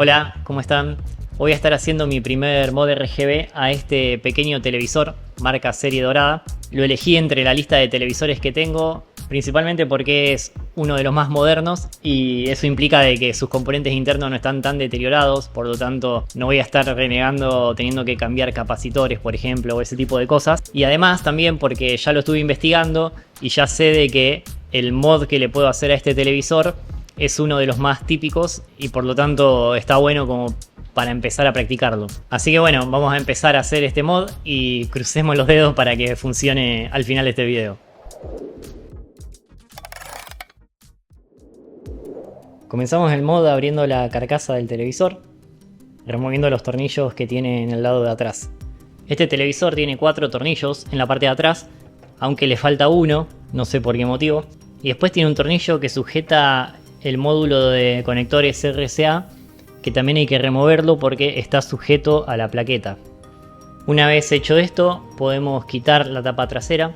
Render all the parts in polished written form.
Hola, ¿cómo están? Voy a estar haciendo mi primer mod RGB a este pequeño televisor, marca serie dorada. Lo elegí entre la lista de televisores que tengo, principalmente porque es uno de los más modernos y eso implica de que sus componentes internos no están tan deteriorados, por lo tanto no voy a estar renegando teniendo que cambiar capacitores, por ejemplo, o ese tipo de cosas. Y además también porque ya lo estuve investigando y ya sé de que el mod que le puedo hacer a este televisor es uno de los más típicos y por lo tanto está bueno como para empezar a practicarlo. Así que bueno, vamos a empezar a hacer este mod y crucemos los dedos para que funcione al final de este video. Comenzamos el mod abriendo la carcasa del televisor, removiendo los tornillos que tiene en el lado de atrás. Este televisor tiene 4 tornillos en la parte de atrás, aunque le falta uno, no sé por qué motivo. Y después tiene un tornillo que sujeta el módulo de conectores RCA, que también hay que removerlo porque está sujeto a la plaqueta. Una vez hecho esto, podemos quitar la tapa trasera.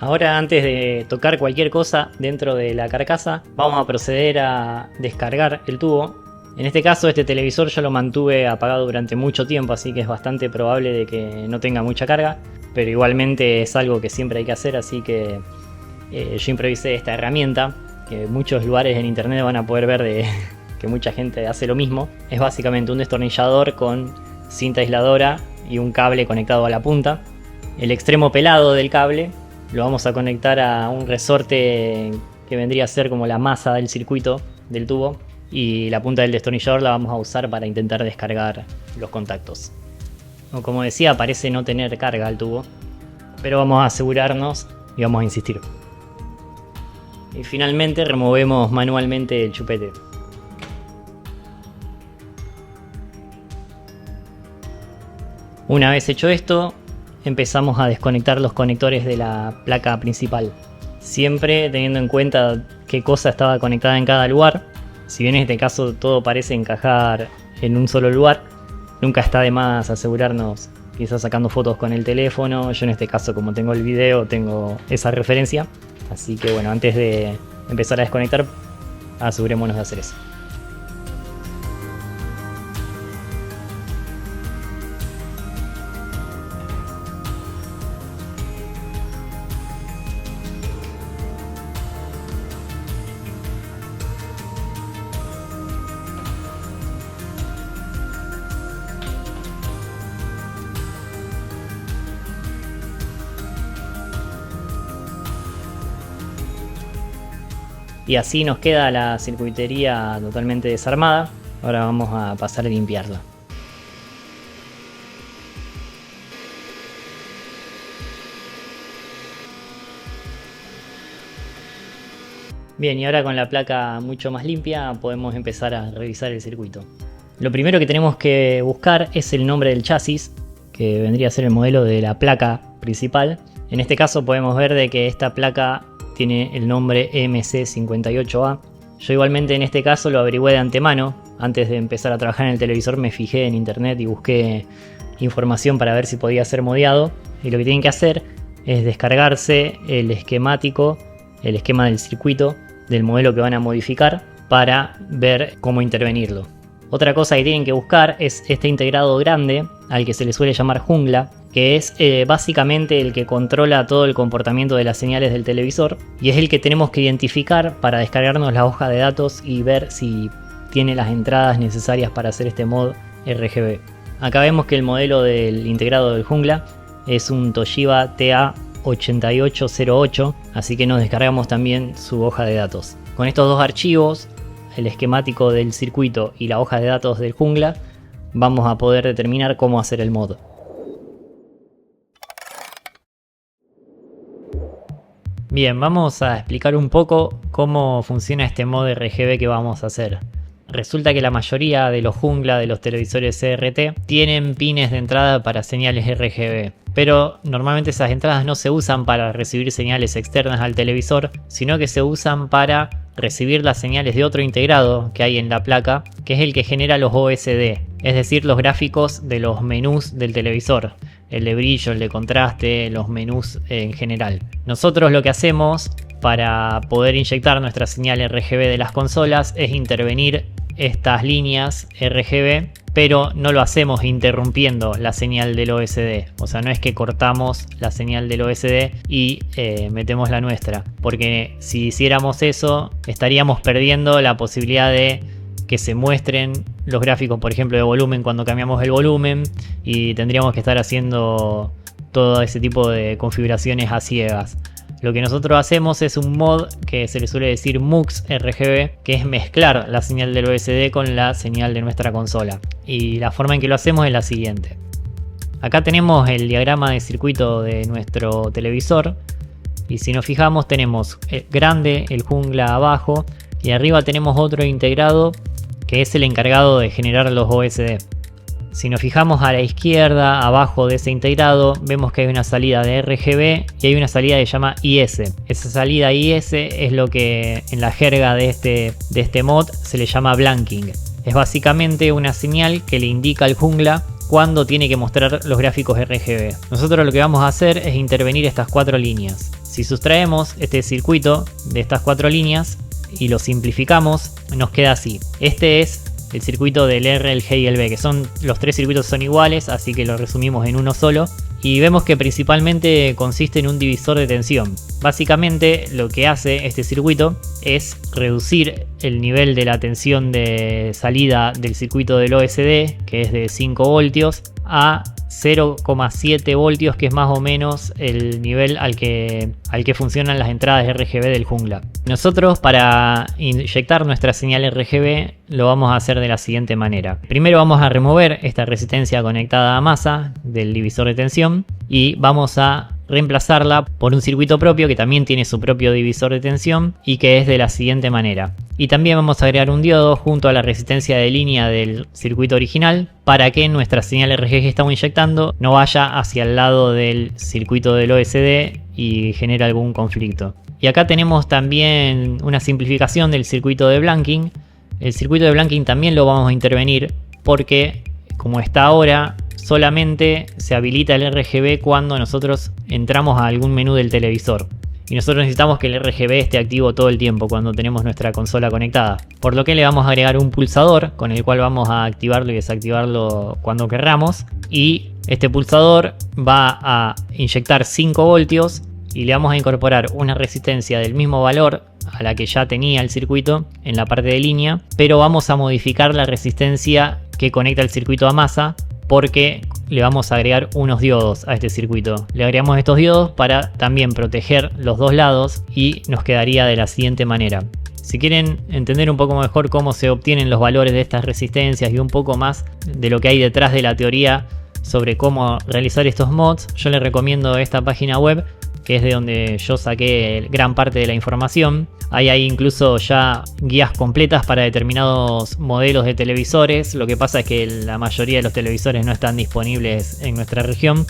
Ahora, antes de tocar cualquier cosa dentro de la carcasa, vamos a proceder a descargar el tubo. En este caso, este televisor yo lo mantuve apagado durante mucho tiempo, así que es bastante probable de que no tenga mucha carga, pero igualmente es algo que siempre hay que hacer, así que yo improvisé esta herramienta, que en muchos lugares en internet van a poder ver de que mucha gente hace lo mismo. Es básicamente un destornillador con cinta aisladora y un cable conectado a la punta. El extremo pelado del cable lo vamos a conectar a un resorte que vendría a ser como la masa del circuito del tubo, y la punta del destornillador la vamos a usar para intentar descargar los contactos. Como decía, parece no tener carga el tubo, pero vamos a asegurarnos y vamos a insistir. Y finalmente removemos manualmente el chupete. Una vez hecho esto, empezamos a desconectar los conectores de la placa principal, siempre teniendo en cuenta qué cosa estaba conectada en cada lugar. Si bien en este caso todo parece encajar en un solo lugar, nunca está de más asegurarnos, quizás sacando fotos con el teléfono. Yo en este caso, como tengo el video, tengo esa referencia, así que bueno, antes de empezar a desconectar, asegurémonos de hacer eso. Y así nos queda la circuitería totalmente desarmada. Ahora vamos a pasar a limpiarla. Bien, y ahora con la placa mucho más limpia podemos empezar a revisar el circuito. Lo primero que tenemos que buscar es el nombre del chasis, que vendría a ser el modelo de la placa principal. En este caso podemos ver de que esta placa tiene el nombre MC58A. Yo igualmente en este caso lo averigüé de antemano. Antes de empezar a trabajar en el televisor me fijé en internet y busqué información para ver si podía ser modeado. Y lo que tienen que hacer es descargarse el esquemático, el esquema del circuito del modelo que van a modificar para ver cómo intervenirlo. Otra cosa que tienen que buscar es este integrado grande, al que se le suele llamar jungla, que es básicamente el que controla todo el comportamiento de las señales del televisor, y es el que tenemos que identificar para descargarnos la hoja de datos y ver si tiene las entradas necesarias para hacer este mod RGB. Acá vemos que el modelo del integrado del jungla es un Toshiba TA8808, así que nos descargamos también su hoja de datos. Con estos dos archivos, el esquemático del circuito y la hoja de datos del jungla, vamos a poder determinar cómo hacer el mod. Bien, vamos a explicar un poco cómo funciona este mod RGB que vamos a hacer. Resulta que la mayoría de los jungla de los televisores CRT tienen pines de entrada para señales RGB, pero normalmente esas entradas no se usan para recibir señales externas al televisor, sino que se usan para recibir las señales de otro integrado que hay en la placa, que es el que genera los OSD, es decir, los gráficos de los menús del televisor, el de brillo, el de contraste, los menús en general. Nosotros lo que hacemos para poder inyectar nuestra señal RGB de las consolas es intervenir estas líneas RGB, pero no lo hacemos interrumpiendo la señal del OSD. O sea, no es que cortamos la señal del OSD y metemos la nuestra, porque si hiciéramos eso estaríamos perdiendo la posibilidad de que se muestren los gráficos, por ejemplo, de volumen cuando cambiamos el volumen, y tendríamos que estar haciendo todo ese tipo de configuraciones a ciegas. Lo que nosotros hacemos es un mod que se le suele decir MUX RGB, que es mezclar la señal del OSD con la señal de nuestra consola. Y la forma en que lo hacemos es la siguiente. Acá tenemos el diagrama de circuito de nuestro televisor, y si nos fijamos tenemos grande, el jungla abajo, y arriba tenemos otro integrado que es el encargado de generar los OSD. Si nos fijamos a la izquierda, abajo de ese integrado, vemos que hay una salida de RGB y hay una salida que se llama IS. Esa salida IS es lo que en la jerga de este mod se le llama blanking. Es básicamente una señal que le indica al jungla cuando tiene que mostrar los gráficos RGB. Nosotros lo que vamos a hacer es intervenir estas 4 líneas. Si sustraemos este circuito de estas 4 líneas y lo simplificamos, nos queda así. Este es el circuito del R, el G y el B, que son los 3 circuitos son iguales, así que lo resumimos en uno solo. Y vemos que principalmente consiste en un divisor de tensión. Básicamente lo que hace este circuito es reducir el nivel de la tensión de salida del circuito del OSD, que es de 5 voltios, a 0,7 voltios, que es más o menos el nivel al que funcionan las entradas RGB del jungla. Nosotros, para inyectar nuestra señal RGB, lo vamos a hacer de la siguiente manera. Primero vamos a remover esta resistencia conectada a masa del divisor de tensión y vamos a reemplazarla por un circuito propio que también tiene su propio divisor de tensión y que es de la siguiente manera. Y también vamos a agregar un diodo junto a la resistencia de línea del circuito original para que nuestra señal RGB que estamos inyectando no vaya hacia el lado del circuito del OSD y genere algún conflicto. Y acá tenemos también una simplificación del circuito de blanking. El circuito de blanking también lo vamos a intervenir porque, como está ahora, solamente se habilita el RGB cuando nosotros entramos a algún menú del televisor. Y nosotros necesitamos que el RGB esté activo todo el tiempo cuando tenemos nuestra consola conectada. Por lo que le vamos a agregar un pulsador con el cual vamos a activarlo y desactivarlo cuando querramos. Y este pulsador va a inyectar 5 voltios y le vamos a incorporar una resistencia del mismo valor a la que ya tenía el circuito en la parte de línea. Pero vamos a modificar la resistencia que conecta el circuito a masa, porque le vamos a agregar unos diodos a este circuito. Le agregamos estos diodos para también proteger los dos lados y nos quedaría de la siguiente manera. Si quieren entender un poco mejor cómo se obtienen los valores de estas resistencias y un poco más de lo que hay detrás de la teoría sobre cómo realizar estos mods, yo les recomiendo esta página web, que es de donde yo saqué gran parte de la información. Hay incluso ya guías completas para determinados modelos de televisores. Lo que pasa es que la mayoría de los televisores no están disponibles en nuestra región,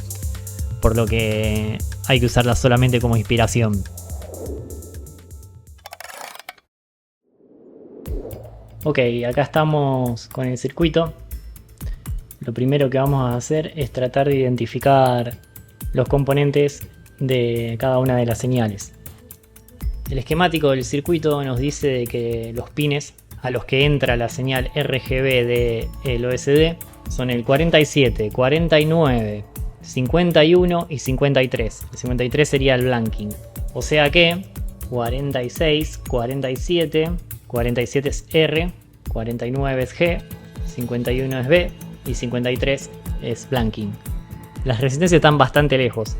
por lo que hay que usarlas solamente como inspiración. Ok, acá estamos con el circuito. Lo primero que vamos a hacer es tratar de identificar los componentes de cada una de las señales. El esquemático del circuito nos dice de que los pines a los que entra la señal RGB del OSD son el 47, 49, 51 y 53. El 53 sería el blanking. O sea que 46, 47, 47 es R, 49 es G, 51 es B y 53 es blanking. Las resistencias están bastante lejos.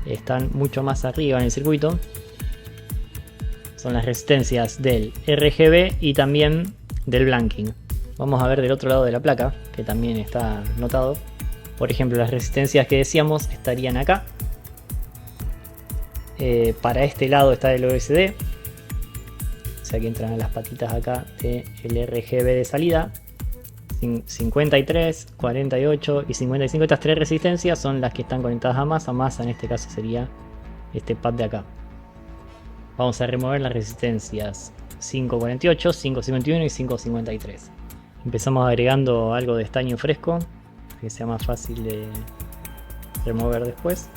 Están mucho más arriba en el circuito. Son las resistencias del RGB y también del blanking. Vamos a ver del otro lado de la placa, que también está notado. Por ejemplo, las resistencias que decíamos estarían acá. Para este lado está el OSD. O sea que entran a las patitas acá del RGB de salida. 53, 48 y 55. Estas 3 resistencias son las que están conectadas a masa. Masa en este caso sería este pad de acá. Vamos a remover las resistencias 548, 551 y 553. Empezamos agregando algo de estaño fresco, que sea más fácil de remover después.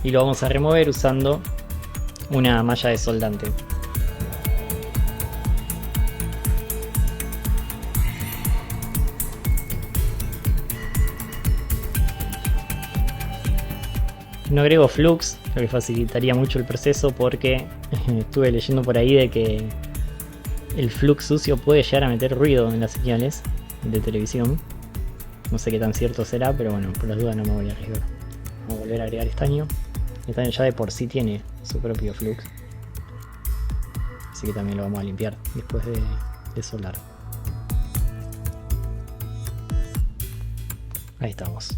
Y lo vamos a remover usando una malla de soldante. No agrego flux, lo que facilitaría mucho el proceso, porque estuve leyendo por ahí de que el flux sucio puede llegar a meter ruido en las señales de televisión. No sé qué tan cierto será, pero bueno, por las dudas no me voy a arriesgar. Vamos a volver a agregar estaño. El estaño ya de por sí tiene su propio flux, así que también lo vamos a limpiar después de soldar. Ahí estamos.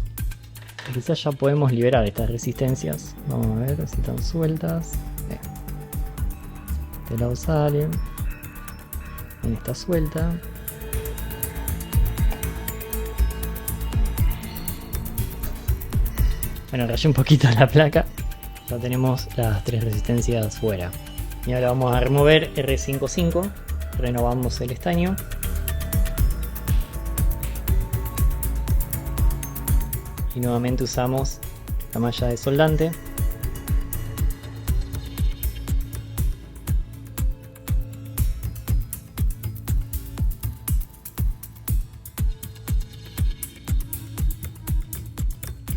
Quizás ya podemos liberar estas resistencias. Vamos a ver si están sueltas. De este lado salen. En esta suelta. Bueno, rayé un poquito la placa. Ya tenemos las 3 resistencias fuera. Y ahora vamos a remover R55. Renovamos el estaño. Y nuevamente usamos la malla de soldante.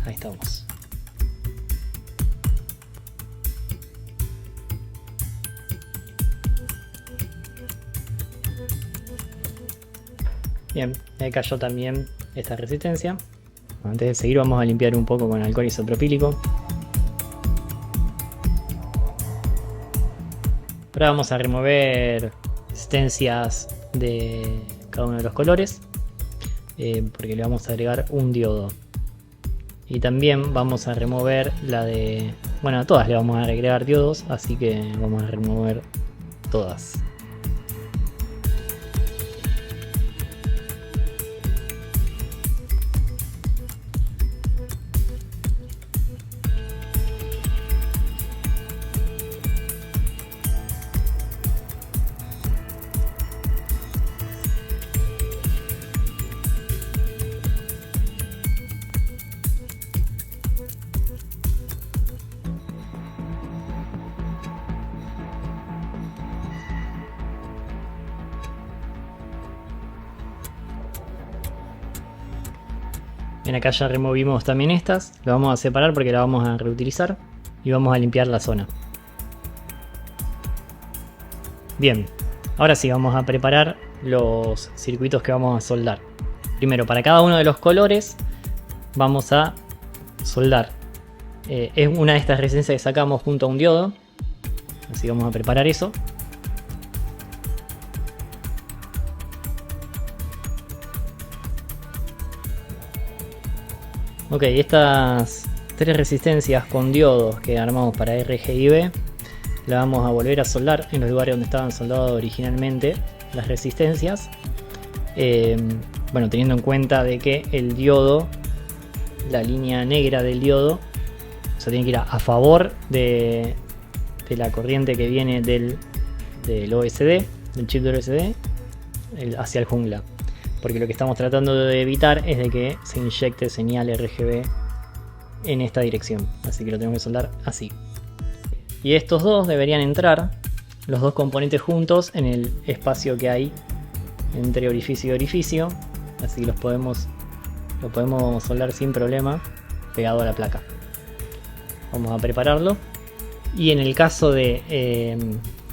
Ahí estamos. Bien, ahí cayó también esta resistencia. Antes de seguir vamos a limpiar un poco con alcohol isopropílico. Ahora vamos a remover resistencias de cada uno de los colores, porque le vamos a agregar un diodo. Y también vamos a remover la de... Bueno, a todas le vamos a agregar diodos, así que vamos a remover todas. Bien, acá ya removimos también estas. Lo vamos a separar porque la vamos a reutilizar. Y vamos a limpiar la zona. Bien, ahora sí vamos a preparar los circuitos que vamos a soldar. Primero, para cada uno de los colores vamos a soldar. Es una de estas resistencias que sacamos junto a un diodo. Así vamos a preparar eso. Ok, estas 3 resistencias con diodos que armamos para RGB las vamos a volver a soldar en los lugares donde estaban soldadas originalmente las resistencias. Bueno, teniendo en cuenta de que el diodo, la línea negra del diodo, o sea, tiene que ir a favor de la corriente que viene del OSD, del chip del OSD, hacia el jungla. Porque lo que estamos tratando de evitar es de que se inyecte señal RGB en esta dirección. Así que lo tenemos que soldar así. Y estos dos deberían entrar, los dos componentes juntos, en el espacio que hay entre orificio y orificio. Así que lo podemos soldar sin problema pegado a la placa. Vamos a prepararlo. Y en el caso de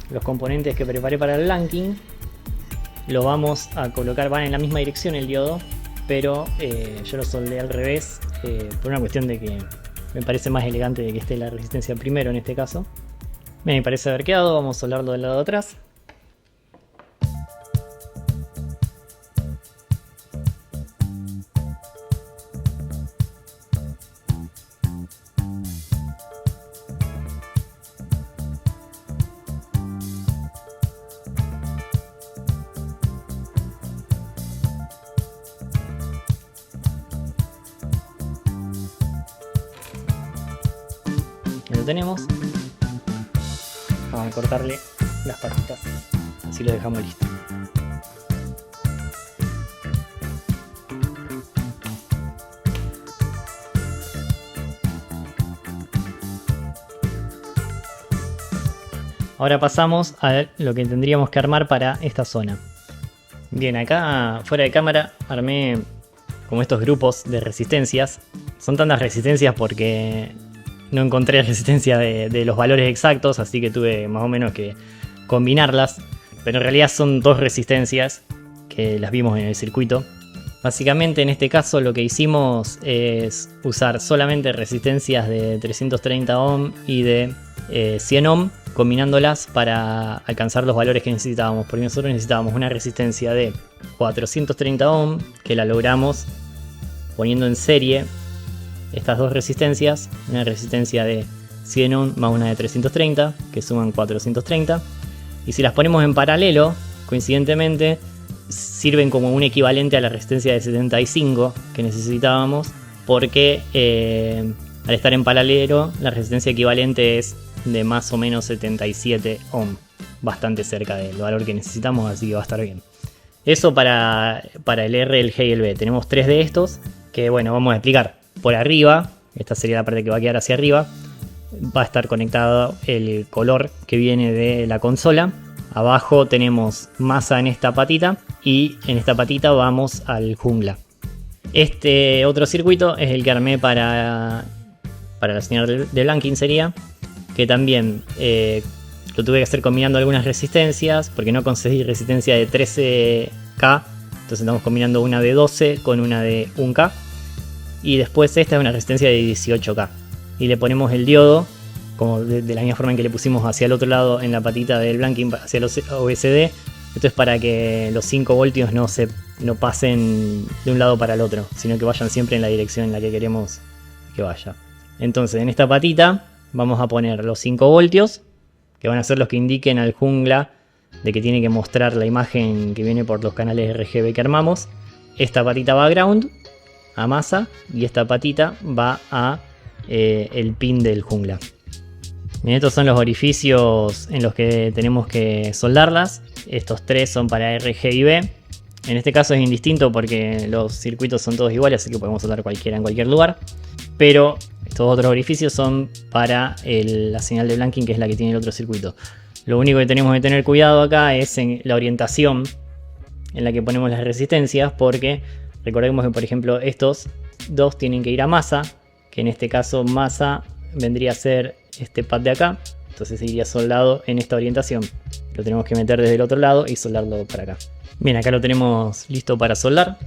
los componentes que preparé para el blanking, lo vamos a colocar, van en la misma dirección el diodo, pero yo lo soldé al revés, por una cuestión de que me parece más elegante de que esté la resistencia primero en este caso. Me parece haber quedado, vamos a soldarlo del lado de atrás. lo tenemos. Vamos a cortarle las patitas, así lo dejamos listo. Ahora pasamos a lo que tendríamos que armar para esta zona. Bien, acá fuera de cámara armé como estos grupos de resistencias. Son tantas resistencias porque no encontré resistencia de los valores exactos, así que tuve más o menos que combinarlas. Pero en realidad son dos resistencias que las vimos en el circuito. Básicamente en este caso lo que hicimos es usar solamente resistencias de 330 ohm y de 100 ohm, combinándolas para alcanzar los valores que necesitábamos, porque nosotros necesitábamos una resistencia de 430 ohm, que la logramos poniendo en serie estas dos resistencias, una resistencia de 100 ohm más una de 330, que suman 430, y si las ponemos en paralelo, coincidentemente, sirven como un equivalente a la resistencia de 75 que necesitábamos, porque al estar en paralelo, la resistencia equivalente es de más o menos 77 ohm, bastante cerca del valor que necesitamos, así que va a estar bien. Eso para el R, el G y el B. Tenemos tres de estos que, bueno, vamos a explicar. Por arriba, esta sería la parte que va a quedar hacia arriba, va a estar conectado el color que viene de la consola. Abajo tenemos masa en esta patita y en esta patita vamos al jungla. Este otro circuito es el que armé para la señal de Blanking sería, que también lo tuve que hacer combinando algunas resistencias porque no conseguí resistencia de 13K, entonces estamos combinando una de 12 con una de 1K y después esta es una resistencia de 18K y le ponemos el diodo como de la misma forma en que le pusimos hacia el otro lado en la patita del Blanking hacia los OSD. Esto es para que los 5 voltios no pasen de un lado para el otro, sino que vayan siempre en la dirección en la que queremos que vaya. Entonces en esta patita vamos a poner los 5 voltios, que van a ser los que indiquen al jungla de que tiene que mostrar la imagen que viene por los canales RGB que armamos. Esta patita va a ground, a masa, y esta patita va a el pin del jungla. Bien, estos son los orificios en los que tenemos que soldarlas. Estos tres son para R, G y B. En este caso es indistinto porque los circuitos son todos iguales, así que podemos soldar cualquiera en cualquier lugar. Pero estos otros orificios son para la señal de Blanking, que es la que tiene el otro circuito. Lo único que tenemos que tener cuidado acá es en la orientación en la que ponemos las resistencias, porque recordemos que, por ejemplo, estos dos tienen que ir a masa, que en este caso masa vendría a ser este pad de acá, entonces iría soldado en esta orientación. Lo tenemos que meter desde el otro lado y soldarlo para acá. Bien, acá lo tenemos listo para soldar.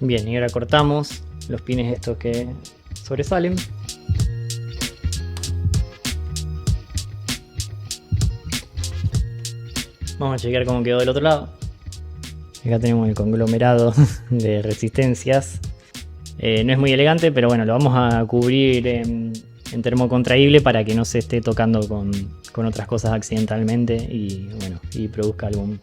Bien, y ahora cortamos los pines estos que sobresalen. Vamos a chequear cómo quedó del otro lado. Acá tenemos el conglomerado de resistencias. No es muy elegante, pero bueno, lo vamos a cubrir en termocontraíble para que no se esté tocando con otras cosas accidentalmente y bueno, y produzca algún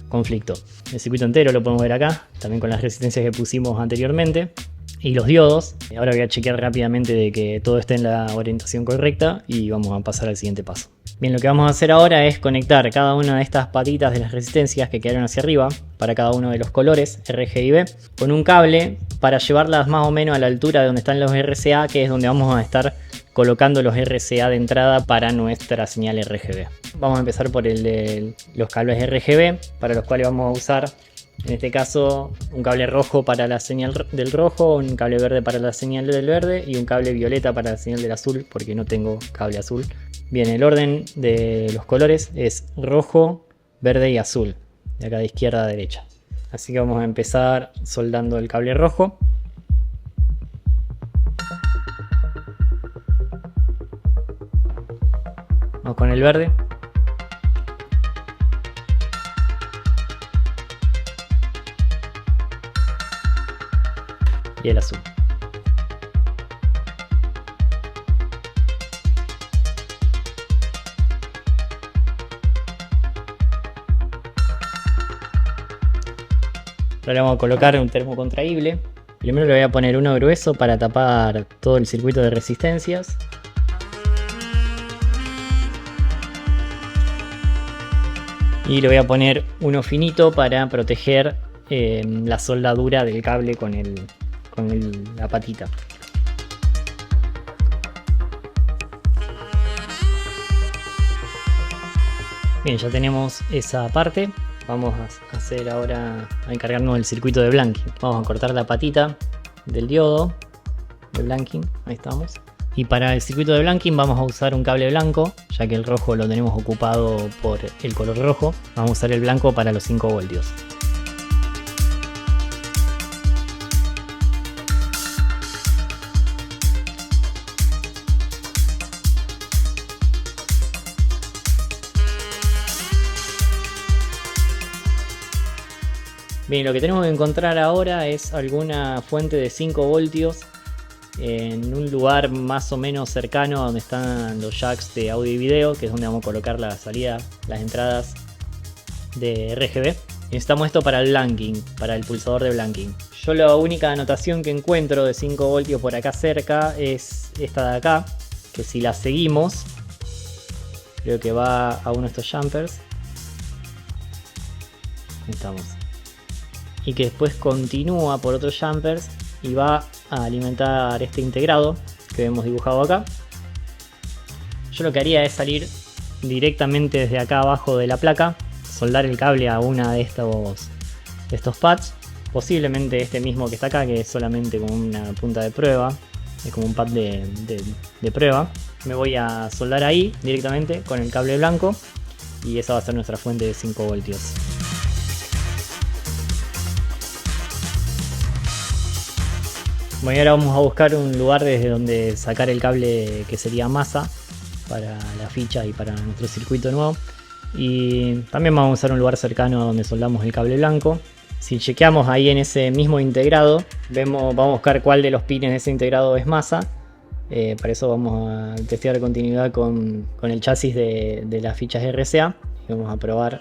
conflicto. El circuito entero lo podemos ver acá, también con las resistencias que pusimos anteriormente y los diodos. Ahora voy a chequear rápidamente de que todo esté en la orientación correcta y vamos a pasar al siguiente paso. Bien, lo que vamos a hacer ahora es conectar cada una de estas patitas de las resistencias que quedaron hacia arriba para cada uno de los colores R, G y B con un cable para llevarlas más o menos a la altura de donde están los RCA, que es donde vamos a estar colocando los RCA de entrada para nuestra señal RGB. Vamos a empezar por el de los cables RGB, para los cuales vamos a usar, en este caso, un cable rojo para la señal del rojo, un cable verde para la señal del verde y un cable violeta para la señal del azul, porque no tengo cable azul. Bien, el orden de los colores es rojo, verde y azul, de acá de izquierda a derecha. Así que vamos a empezar soldando el cable rojo. con el verde. Y el azul. Ahora le vamos a colocar un termo contraíble. Primero le voy a poner uno grueso para tapar todo el circuito de resistencias. Y le voy a poner uno finito para proteger la soldadura del cable con la patita. Bien, ya tenemos esa parte. Vamos a hacer ahora, a encargarnos del circuito de blanking. Vamos a cortar la patita del diodo de blanking, ahí estamos. Y para el circuito de blanking vamos a usar un cable blanco, ya que el rojo lo tenemos ocupado por el color rojo. Vamos a usar el blanco para los 5 voltios. Bien, lo que tenemos que encontrar ahora es alguna fuente de 5 voltios en un lugar más o menos cercano a donde están los jacks de audio y video, que es donde vamos a colocar la salida, las entradas de RGB. Necesitamos esto para el blanking, para el pulsador de blanking. Yo la única anotación que encuentro de 5 voltios por acá cerca es esta de acá, que si la seguimos, creo que va a uno de estos jumpers. Ahí estamos. Y que después continúa por otros jumpers y va a alimentar este integrado que vemos dibujado acá. Yo lo que haría es salir directamente desde acá abajo de la placa, soldar el cable a una de estos pads, posiblemente este mismo que está acá, que es solamente como una punta de prueba, es como un pad de prueba. Me voy a soldar ahí directamente con el cable blanco y esa va a ser nuestra fuente de 5 voltios. Bueno, y ahora vamos a buscar un lugar desde donde sacar el cable que sería masa para la ficha y para nuestro circuito nuevo. Y también vamos a usar un lugar cercano a donde soldamos el cable blanco. Si chequeamos ahí en ese mismo integrado, vamos a buscar cuál de los pines de ese integrado es masa. Para eso vamos a testear continuidad con el chasis de las fichas RCA. Y vamos a probar.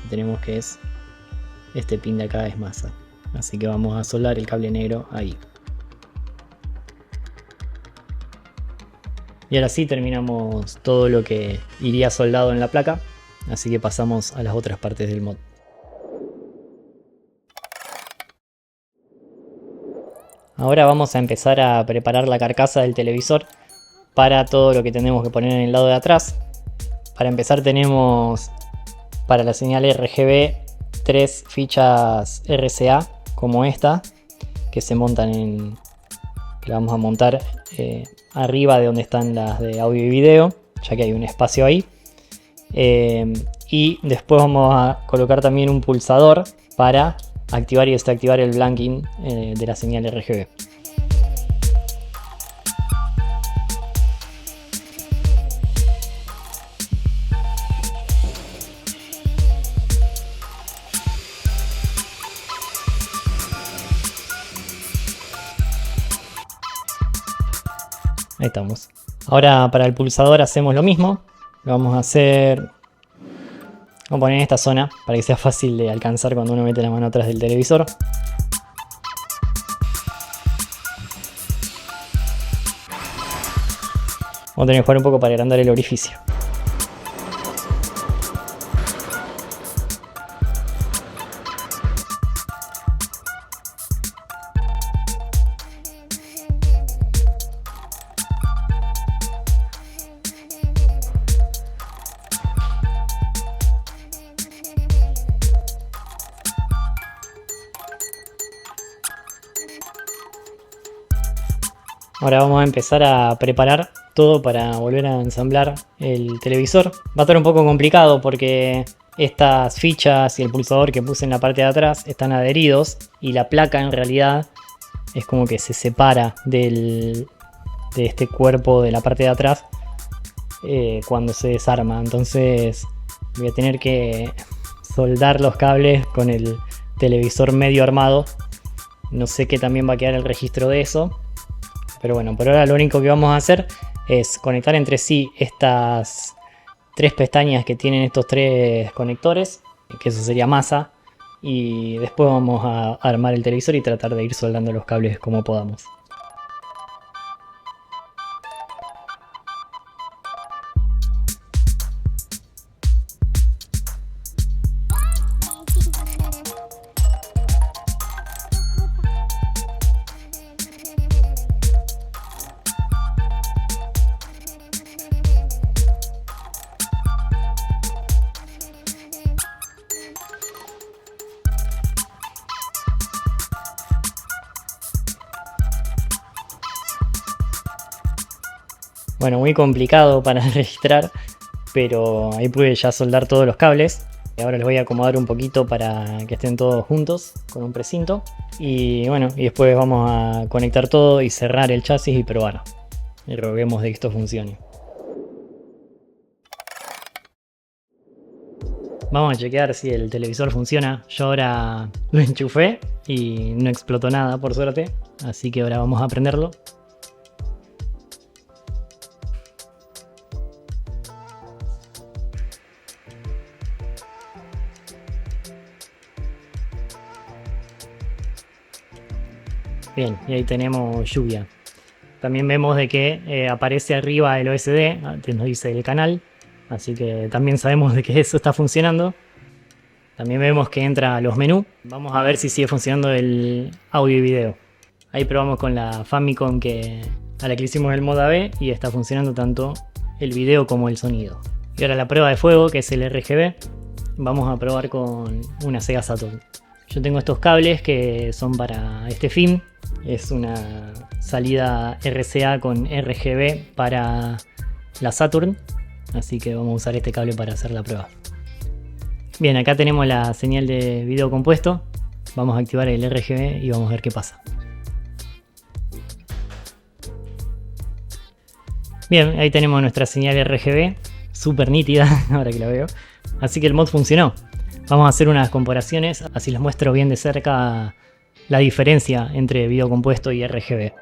Tenemos que es este pin de acá es masa. Así que vamos a soldar el cable negro ahí. Y ahora sí terminamos todo lo que iría soldado en la placa. Así que pasamos a las otras partes del mod. Ahora vamos a empezar a preparar la carcasa del televisor para todo lo que tenemos que poner en el lado de atrás. Para empezar tenemos para la señal RGB 3 fichas RCA como esta, que se montan que la vamos a montar arriba de donde están las de audio y video, ya que hay un espacio ahí. Y después vamos a colocar también un pulsador para activar y desactivar el blanking de la señal RGB. Ahí estamos. Ahora para el pulsador hacemos lo mismo. Lo vamos a hacer... Vamos a poner en esta zona para que sea fácil de alcanzar cuando uno mete la mano atrás del televisor. Vamos a tener que jugar un poco para agrandar el orificio. Ahora vamos a empezar a preparar todo para volver a ensamblar el televisor. Va a estar un poco complicado porque estas fichas y el pulsador que puse en la parte de atrás están adheridos y la placa en realidad es como que se separa de este cuerpo de la parte de atrás cuando se desarma. Entonces voy a tener que soldar los cables con el televisor medio armado. No sé qué también va a quedar el registro de eso. Pero bueno, por ahora lo único que vamos a hacer es conectar entre sí estas 3 pestañas que tienen estos 3 conectores, que eso sería masa. Y después vamos a armar el televisor y tratar de ir soldando los cables como podamos. Bueno, muy complicado para registrar, pero ahí pude ya soldar todos los cables. Y ahora les voy a acomodar un poquito para que estén todos juntos con un precinto. Y bueno, y después vamos a conectar todo y cerrar el chasis y probar. Y roguemos de que esto funcione. Vamos a chequear si el televisor funciona. Yo ahora lo enchufé y no explotó nada, por suerte. Así que ahora vamos a prenderlo. Bien, y ahí tenemos lluvia. También vemos de que aparece arriba el OSD, antes nos dice el canal, así que también sabemos de que eso está funcionando. También vemos que entra a los menús. Vamos a ver si sigue funcionando el audio y video. Ahí probamos con la Famicom a la que hicimos el modo AB y está funcionando tanto el video como el sonido. Y ahora la prueba de fuego, que es el RGB, vamos a probar con una Sega Saturn. Yo tengo estos cables que son para este fin. Es una salida RCA con RGB para la Saturn. Así que vamos a usar este cable para hacer la prueba. Bien, acá tenemos la señal de video compuesto. Vamos a activar el RGB y vamos a ver qué pasa. Bien, ahí tenemos nuestra señal RGB. Súper nítida, ahora que la veo. Así que el mod funcionó. Vamos a hacer unas comparaciones, así les muestro bien de cerca la diferencia entre video compuesto y RGB.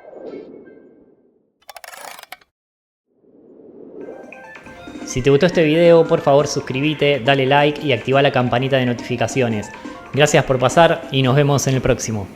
Si te gustó este video, por favor suscríbete, dale like y activa la campanita de notificaciones. Gracias por pasar y nos vemos en el próximo.